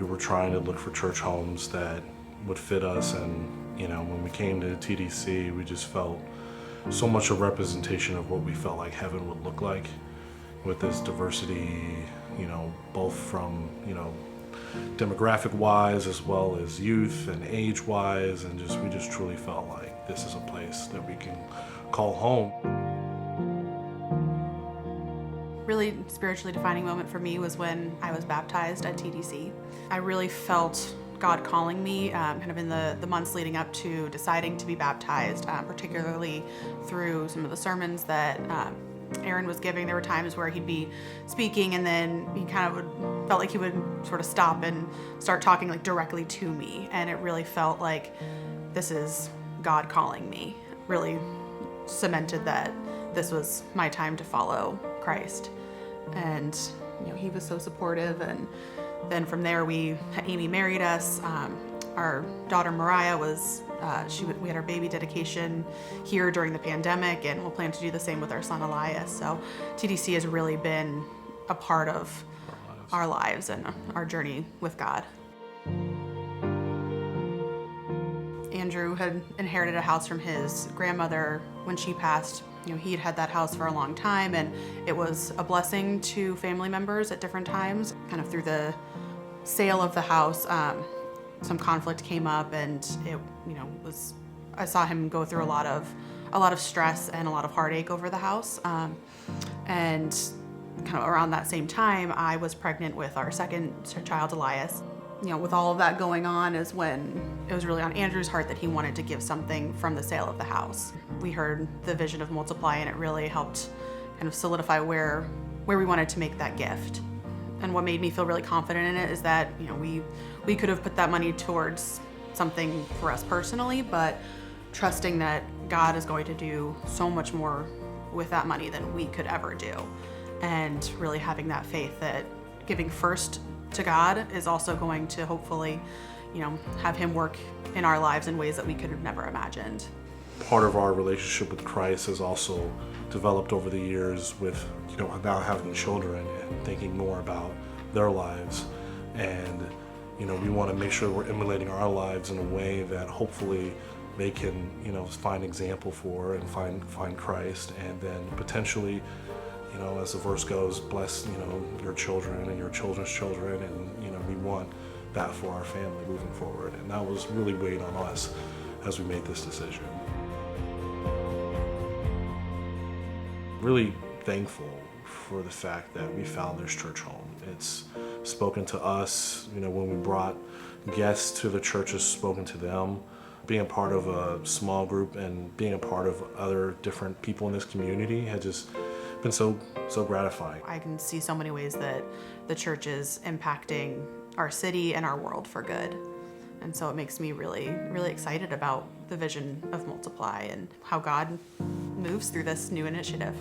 were trying to look for church homes that would fit us, and when we came to TDC, we just felt so much a representation of what we felt like heaven would look like, with this diversity, both from demographic wise as well as youth and age wise, and we just truly felt like this is a place that we can call home. Really spiritually defining moment for me was when I was baptized at TDC. I really felt God calling me kind of in the months leading up to deciding to be baptized, particularly through some of the sermons that Aaron was giving. There were times where he'd be speaking and then he kind of felt like he would sort of stop and start talking like directly to me, and it really felt like this is God calling me. Really cemented that this was my time to follow Christ. And he was so supportive, and then from there Amy married us. Our daughter Mariah was we had our baby dedication here during the pandemic, and we'll plan to do the same with our son Elias. So TDC has really been a part of our lives and our journey with God. Andrew had inherited a house from his grandmother when she passed. He had that house for a long time, and it was a blessing to family members at different times. Kind of through the sale of the house, some conflict came up, and I saw him go through a lot of stress and a lot of heartache over the house. And kind of around that same time, I was pregnant with our second child, Elias. With all of that going on is when it was really on Andrew's heart that he wanted to give something from the sale of the house. We heard the vision of Multiply, and it really helped kind of solidify where we wanted to make that gift. And what made me feel really confident in it is that we could have put that money towards something for us personally, but trusting that God is going to do so much more with that money than we could ever do. And really having that faith that giving first to God is also going to hopefully, have him work in our lives in ways that we could have never imagined. Part of our relationship with Christ has also developed over the years with, now having children and thinking more about their lives. And, we want to make sure we're emulating our lives in a way that hopefully they can, find example for and find Christ, and then potentially, as the verse goes, bless, your children and your children's children, and we want that for our family moving forward. And that was really weighed on us as we made this decision. Really thankful for the fact that we found this church home. It's spoken to us, when we brought guests to the church, has spoken to them. Being a part of a small group and being a part of other different people in this community has just been so gratifying. I can see so many ways that the church is impacting our city and our world for good. And so it makes me really, really excited about the vision of Multiply and how God moves through this new initiative.